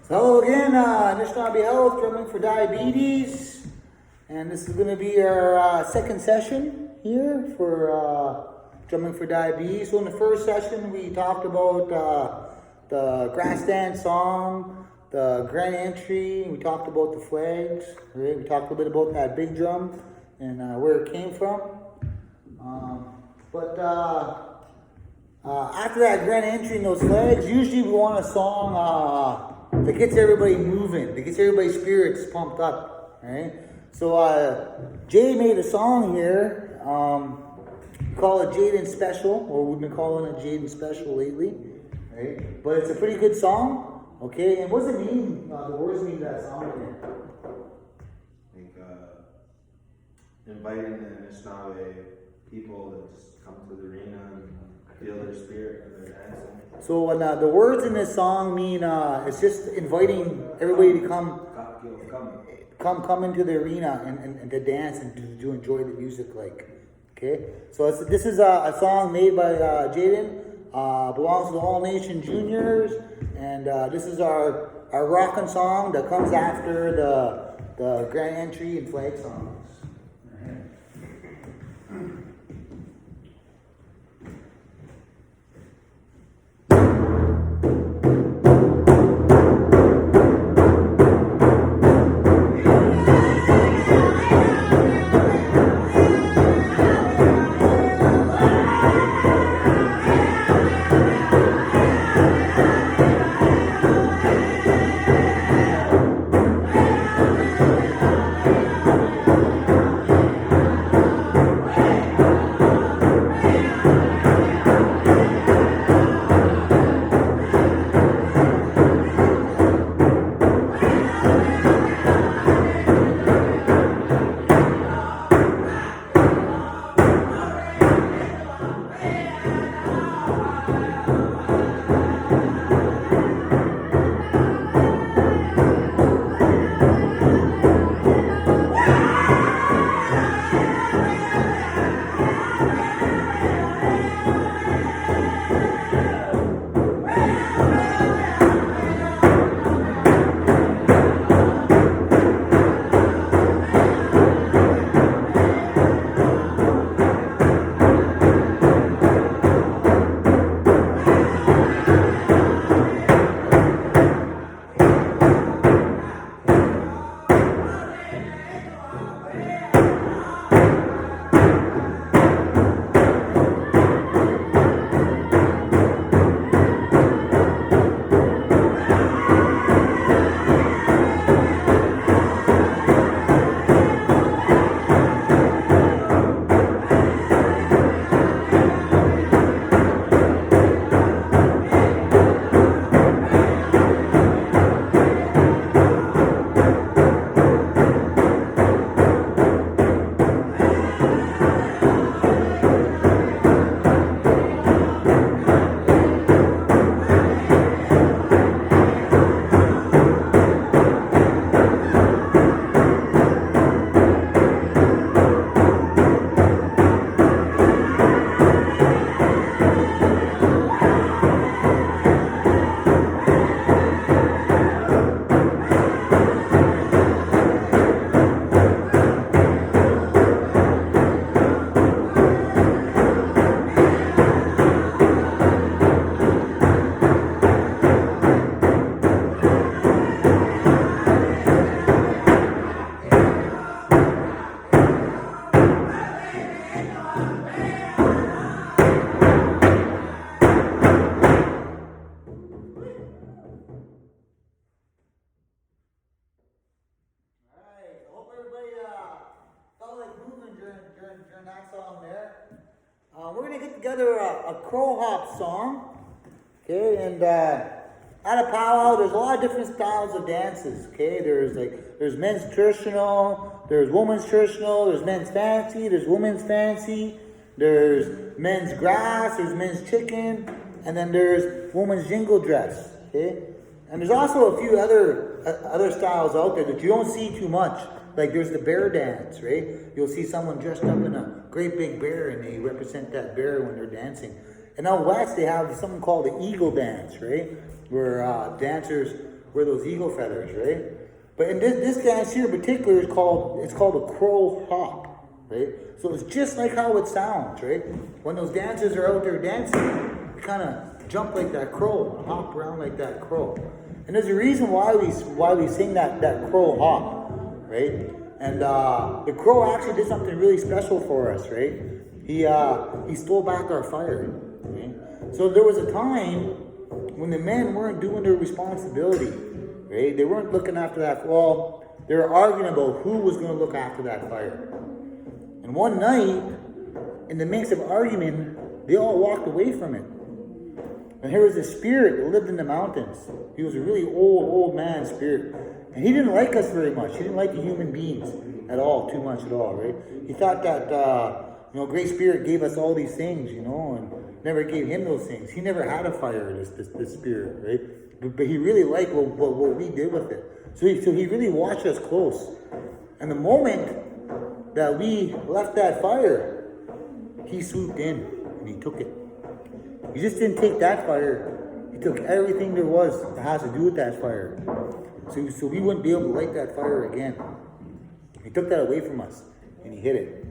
So hello again, Anishinaabe Health, drumming for diabetes, and this is going to be our second session here for drumming for diabetes. So in the first session, we talked about the grass dance song, the grand entry. We talked about the flags. Right? We talked a bit about that big drum and where it came from. After that grand entry and those flags, usually we want a song that gets everybody moving, that gets everybody's spirits pumped up, right? So Jay made a song here. We call it Jaden Special, or we've been calling it Jaden Special lately, right? But it's a pretty good song, okay? And what does it mean? The words mean that song again? Inviting the Anishinaabe people to just come to the arena and feel their spirit and their dancing. So when the words in this song mean it's just inviting everybody to come into the arena and to dance and to enjoy the music, like, okay. So this is a song made by Jaden, belongs to the All Nation Juniors, and this is our rockin' song that comes after the grand entry and flag songs. During that song there. We're going to get together a crow hop song. Okay, and at a powwow, there's a lot of different styles of dances. Okay, there's men's traditional, there's women's traditional, there's men's fancy, there's women's fancy, there's men's grass, there's men's chicken, and then there's women's jingle dress. Okay, and there's also a few other styles out there that you don't see too much. Like there's the bear dance, right? You'll see someone dressed up in a great big bear and they represent that bear when they're dancing. And out west they have something called the eagle dance, right? Where dancers wear those eagle feathers, right? But in this dance here in particular is called a crow hop, right? So it's just like how it sounds, right? When those dancers are out there dancing, they kind of jump like that crow, hop around like that crow. And there's a reason why we sing that crow hop, right? And the crow actually did something really special for us, right? He stole back our fire. Right? So there was a time when the men weren't doing their responsibility, right? They weren't looking after that. Well, they were arguing about who was going to look after that fire. And one night, in the midst of argument, they all walked away from it. And here was a spirit that lived in the mountains. He was a really old man spirit. And he didn't like us very much. He didn't like the human beings at all, too much at all, right? He thought that, Great Spirit gave us all these things, and never gave him those things. He never had a fire, this spirit, right? But he really liked what we did with it. So he really watched us close. And the moment that we left that fire, he swooped in and he took it. He just didn't take that fire. He took everything there was that has to do with that fire. So we wouldn't be able to light that fire again. He took that away from us and he hid it.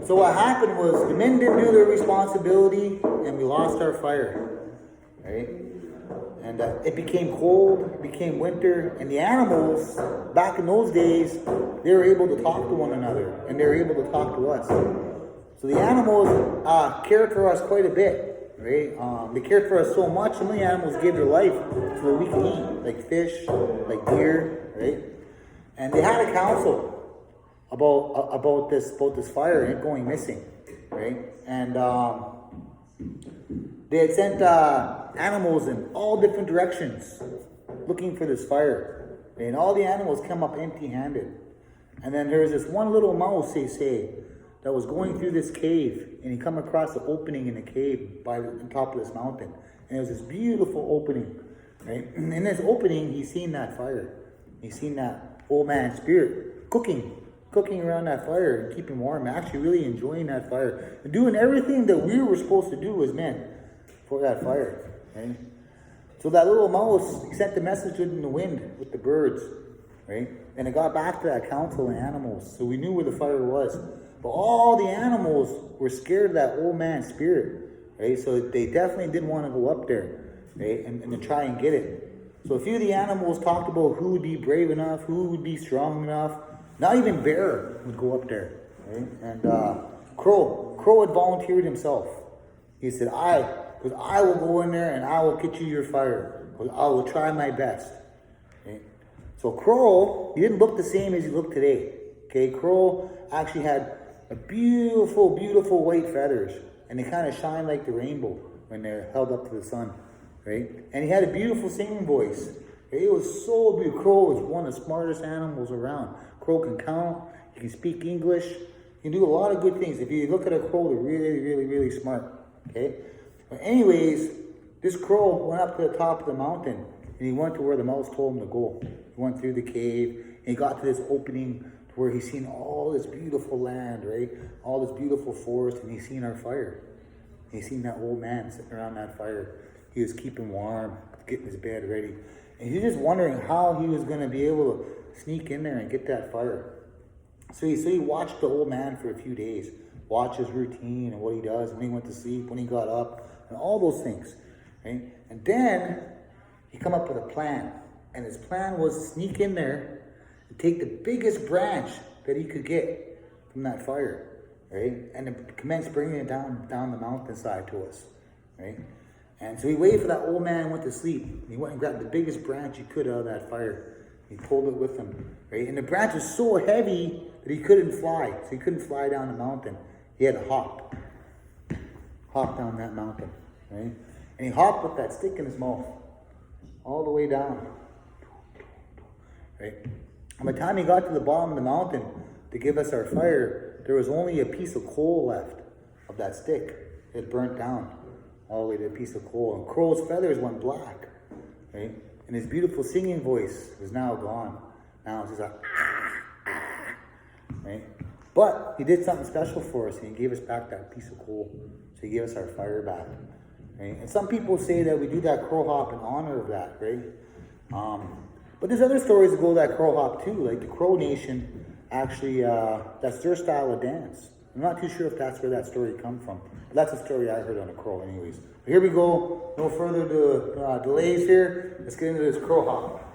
So what happened was the men didn't do their responsibility and we lost our fire, right? And it became cold, it became winter, and the animals, back in those days, they were able to talk to one another and they were able to talk to us. So the animals cared for us quite a bit, right? They cared for us so much, some of the animals gave their life so that we could eat, like fish, like deer, right? And they had a council about this fire and it going missing, right? And they had sent animals in all different directions looking for this fire, right? And all the animals come up empty-handed. And then there was this one little mouse, they say, that was going through this cave, and he come across the opening in the cave by the top of this mountain. And it was this beautiful opening, right? And in this opening, he seen that fire. He seen that old man spirit cooking around that fire and keeping warm, actually really enjoying that fire and doing everything that we were supposed to do as men for that fire, right? So that little mouse, he sent the message in the wind with the birds, right? And it got back to that council of animals, so we knew where the fire was. But all the animals were scared of that old man's spirit, right? So they definitely didn't want to go up there, right? And to try and get it. So a few of the animals talked about who would be brave enough, who would be strong enough. Not even Bear would go up there, right? And Crow had volunteered himself. He said, I will go in there and I will get you your fire. I will try my best. Right? So Crow, he didn't look the same as he looked today. Okay, Crow actually had a beautiful, beautiful white feathers, and they kind of shine like the rainbow when they're held up to the sun, right? And he had a beautiful singing voice. It was so beautiful. Crow was one of the smartest animals around. Crow can count, he can speak English, he can do a lot of good things. If you look at a crow, they're really, really, really smart, okay? But anyways, this crow went up to the top of the mountain, and he went to where the mouse told him to go. He went through the cave, and he got to this opening where he's seen all this beautiful land, right? All this beautiful forest, and he's seen our fire. He's seen that old man sitting around that fire. He was keeping warm, getting his bed ready. And he's just wondering how he was going to be able to sneak in there and get that fire. So he watched the old man for a few days, watched his routine and what he does, when he went to sleep, when he got up, and all those things, right? And then he come up with a plan. And his plan was to sneak in there and take the biggest branch that he could get from that fire, right? And then commence bringing it down the mountainside to us, right? And so he waited for that old man and went to sleep. He went and grabbed the biggest branch he could out of that fire. He pulled it with him, right? And the branch was so heavy that he couldn't fly. So he couldn't fly down the mountain. He had to hop down that mountain, right? And he hopped with that stick in his mouth all the way down, right? And by the time he got to the bottom of the mountain to give us our fire, there was only a piece of coal left of that stick. It had burnt down all the way to a piece of coal. And Crow's feathers went black, right? And his beautiful singing voice was now gone. Now it's just like, right? But he did something special for us, and he gave us back that piece of coal. So he gave us our fire back, right? And some people say that we do that crow hop in honor of that, right? But there's other stories that go that crow hop too, like the Crow Nation actually, that's their style of dance. I'm not too sure if that's where that story comes from. But that's a story I heard on a crow anyways. But here we go, no further delays here. Let's get into this crow hop.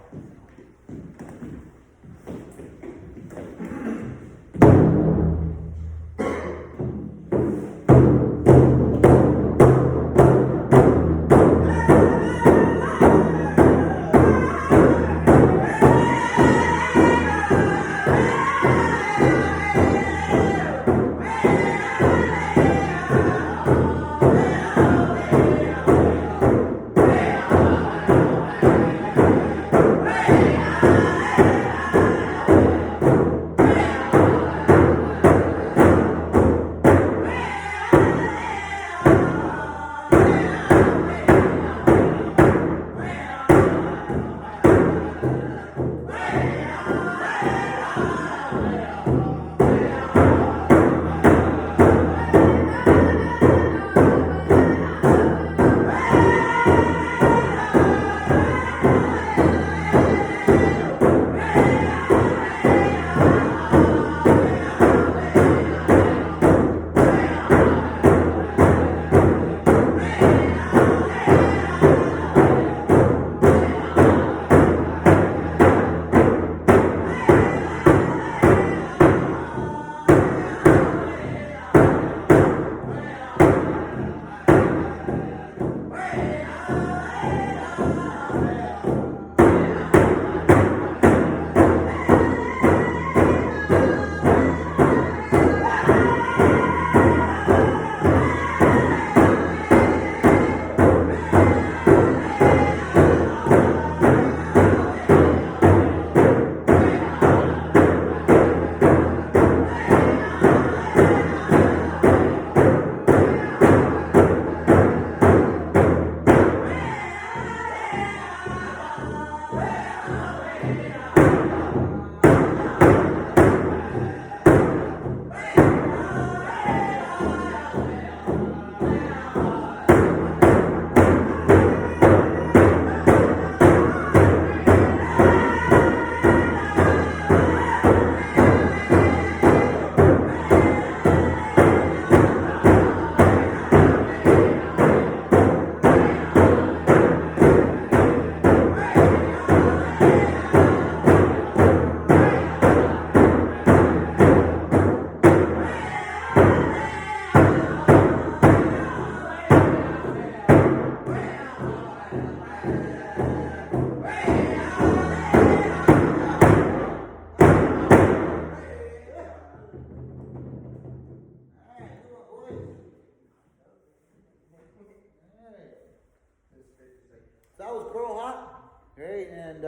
That was crow hop, right? And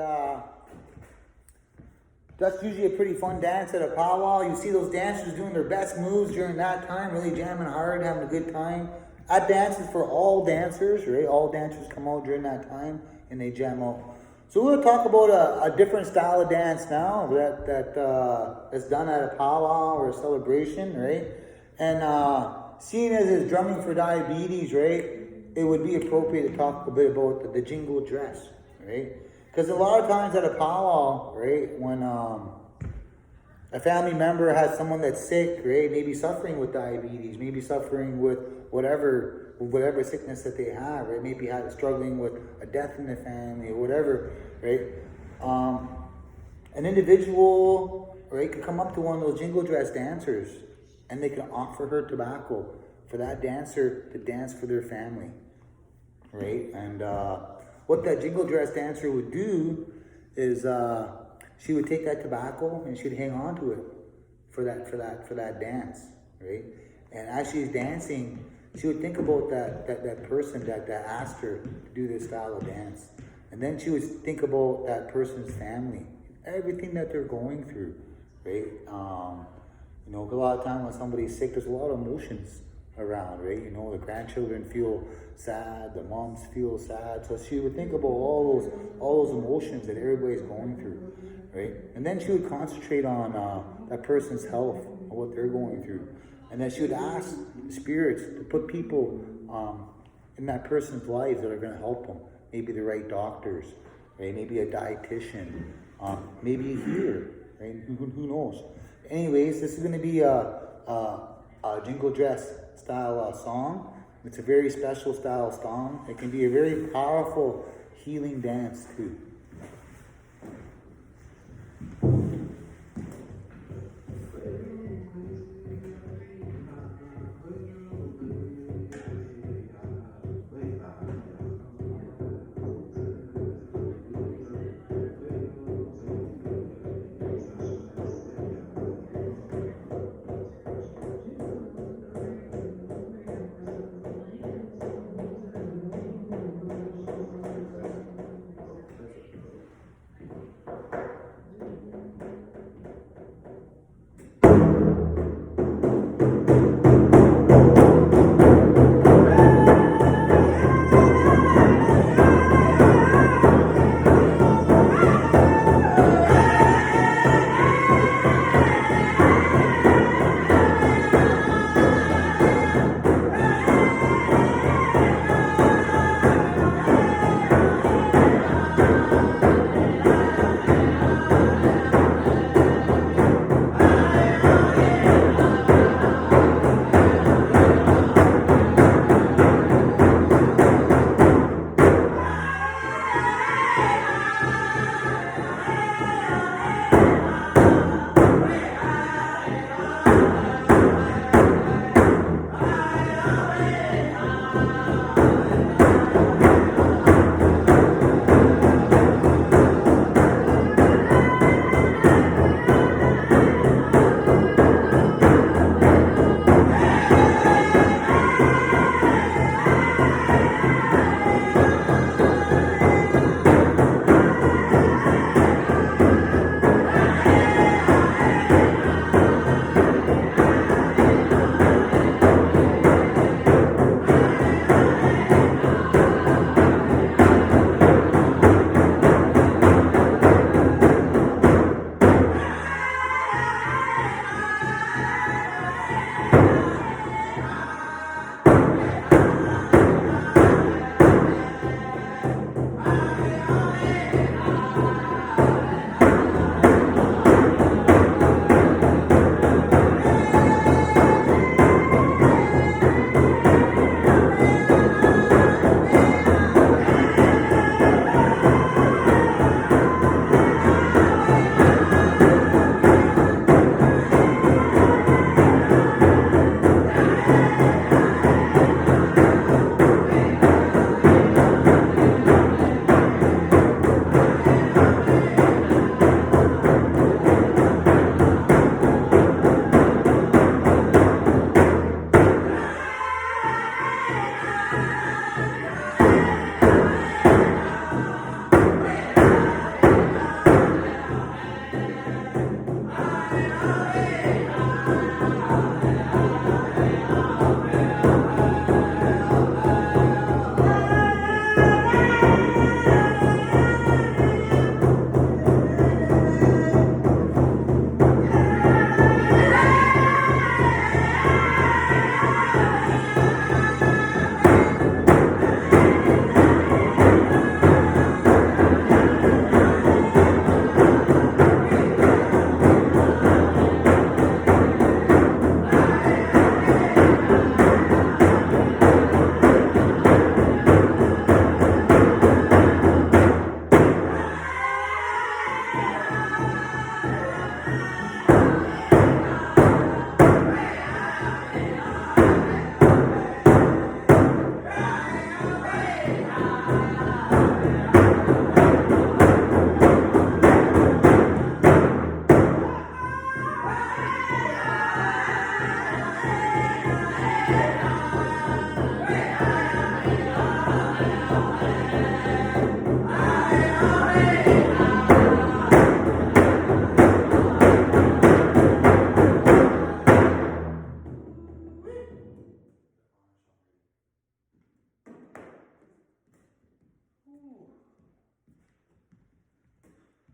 that's usually a pretty fun dance at a powwow. You see those dancers doing their best moves during that time, really jamming hard, having a good time. That dance is for all dancers, right? All dancers come out during that time and they jam out. So we're going to talk about a different style of dance now that is done at a powwow or a celebration, right? And seeing as it's drumming for diabetes, right? It would be appropriate to talk a bit about the jingle dress, right? Because a lot of times at a powwow, right, when a family member has someone that's sick, right, maybe suffering with diabetes, maybe suffering with whatever sickness that they have, right, maybe struggling with a death in the family or whatever, right, an individual, right, could come up to one of those jingle dress dancers and they can offer her tobacco for that dancer to dance for their family, right? And what that jingle dress dancer would do is she would take that tobacco and she'd hang on to it for that dance, right? And as she's dancing, she would think about that person that asked her to do this style of dance, and then she would think about that person's family, everything that they're going through, right? You know, a lot of time when somebody's sick, there's a lot of emotions around, right? You know, the grandchildren feel sad, the moms feel sad. So she would think about all those emotions that everybody's going through, right? And then she would concentrate on that person's health and what they're going through. And then she would ask the spirits to put people in that person's lives that are going to help them. Maybe the right doctors, right? Maybe a dietitian, maybe a healer, right? Who knows? Anyways, this is going to be a jingle dress style song. It's a very special style song. It can be a very powerful healing dance too.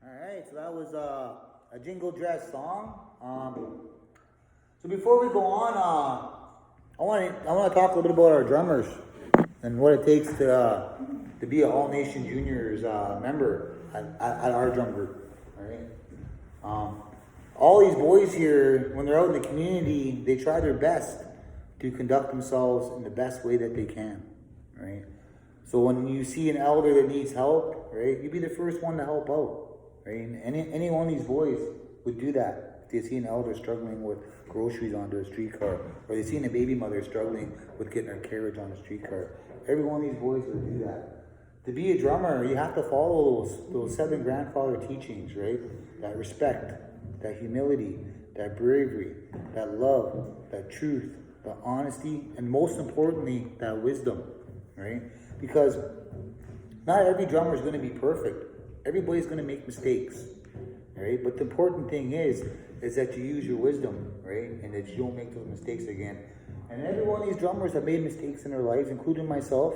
Alright, so that was a jingle dress song. So before we go on, I want to talk a little bit about our drummers. and what it takes to be an All Nation Juniors member at our drum group. Right? All these boys here, when they're out in the community, they try their best to conduct themselves in the best way that they can. Right? So when you see an elder that needs help, right, you be the first one to help out. Right? And any one of these boys would do that. If they see an elder struggling with groceries onto a streetcar, or they see a baby mother struggling with getting her carriage on a streetcar, every one of these boys would do that. To be a drummer, you have to follow those 7 grandfather teachings, right? That respect, that humility, that bravery, that love, that truth, the honesty, and most importantly, that wisdom, right? Because not every drummer is going to be perfect. Everybody's going to make mistakes, right? But the important thing is that you use your wisdom, right? And that you don't make those mistakes again. And every one of these drummers have made mistakes in their lives, including myself,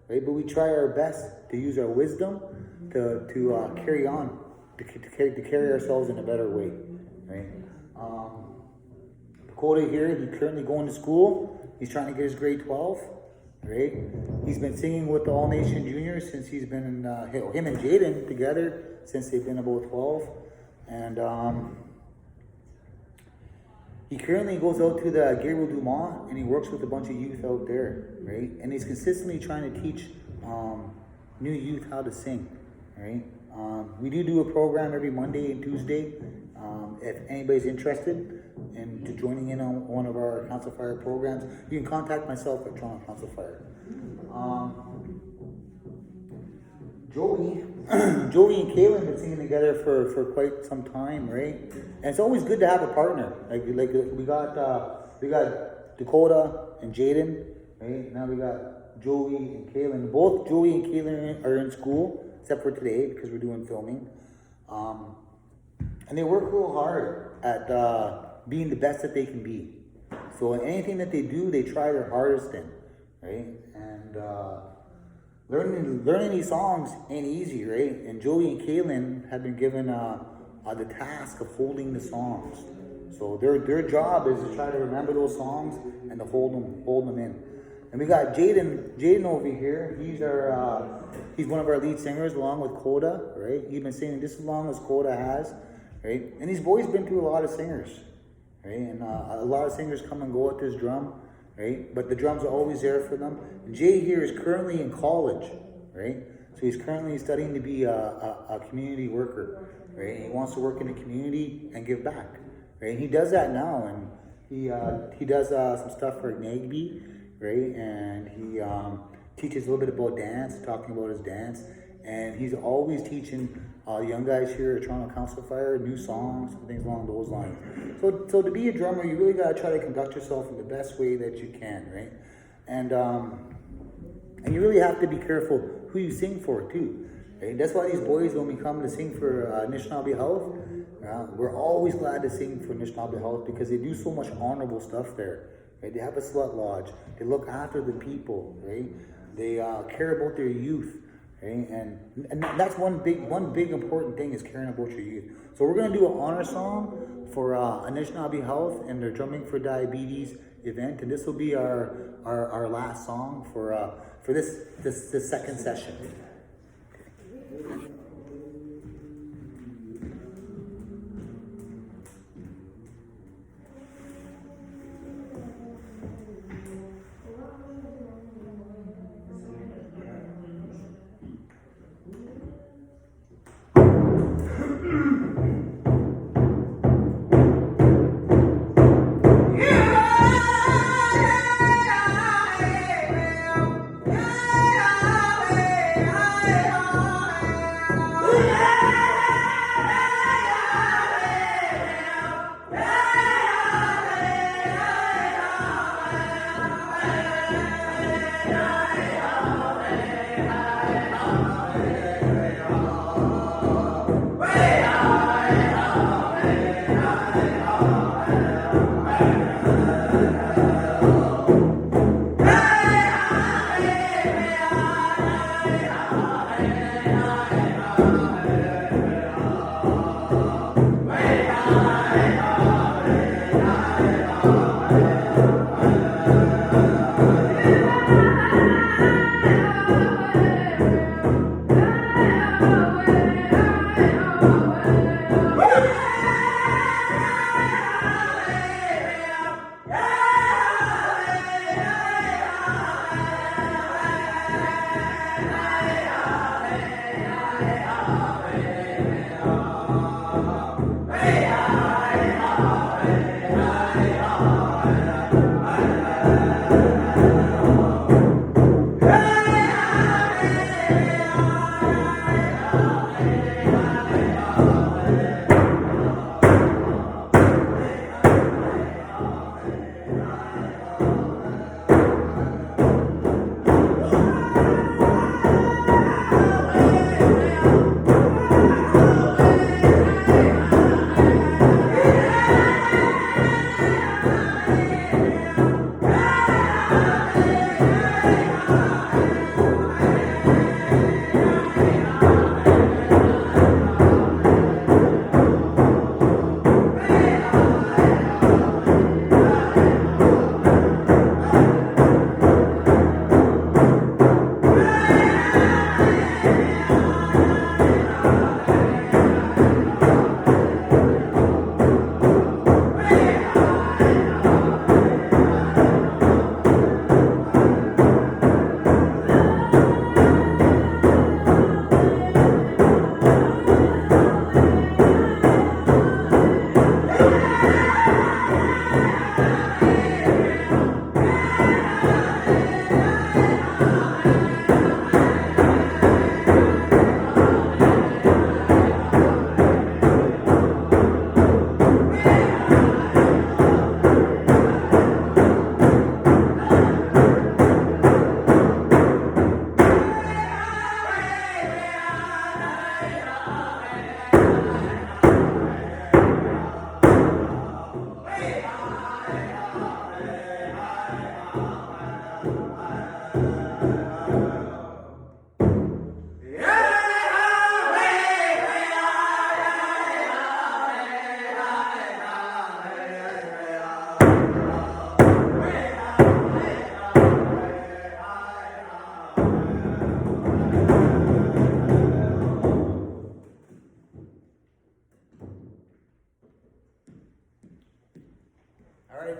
right? But we try our best to use our wisdom to carry on, to carry ourselves in a better way, right? Dakota here, he's currently going to school. He's trying to get his grade 12, right? He's been singing with the All Nation Juniors since he's been him and Jaden together since they've been about 12, and he currently goes out to the Gabriel Dumont and he works with a bunch of youth out there, right? And he's consistently trying to teach new youth how to sing, right? We do a program every Monday and Tuesday. If anybody's interested in joining in on one of our Council Fire programs, you can contact myself at Toronto Council Fire. Joey and Kaylin have been singing together for quite some time, right? And it's always good to have a partner. Like we got Dakota and Jaden, right? Now we got Joey and Kaylin. Both Joey and Kaylin are in school, except for today because we're doing filming. And they work real hard at being the best that they can be. So in anything that they do, they try their hardest in, right? And learning these songs ain't easy, right? And Joey and Kaylin have been given the task of holding the songs. So their job is to try to remember those songs and to hold them in. And we got Jaden over here. He's one of our lead singers along with Coda, right? He's been singing just as long as Coda has, right? And these boys been through a lot of singers, right? And a lot of singers come and go at this drum, right? But the drums are always there for them. And Jay here is currently in college, right? So he's currently studying to be a community worker, right? And he wants to work in the community and give back, right? And he does that now, and he does some stuff for Nagby, right? And he teaches a little bit about dance, talking about his dance, and he's always teaching young guys here at Toronto Council Fire new songs and things along those lines. So to be a drummer, you really got to try to conduct yourself in the best way that you can, right? And you really have to be careful who you sing for too, right? That's why these boys, when we come to sing for Anishinaabe Health, we're always glad to sing for Anishinaabe Health because they do so much honorable stuff there, right? They have a slut lodge. They look after the people, right? They care about their youth. Okay? And that's one big important thing is caring about your youth. So we're going to do an honor song for Anishinaabe Health and their Drumming for Diabetes event, and this will be our last song for this second session. Yeah.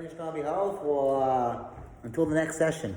Anishinaabe House for until the next session.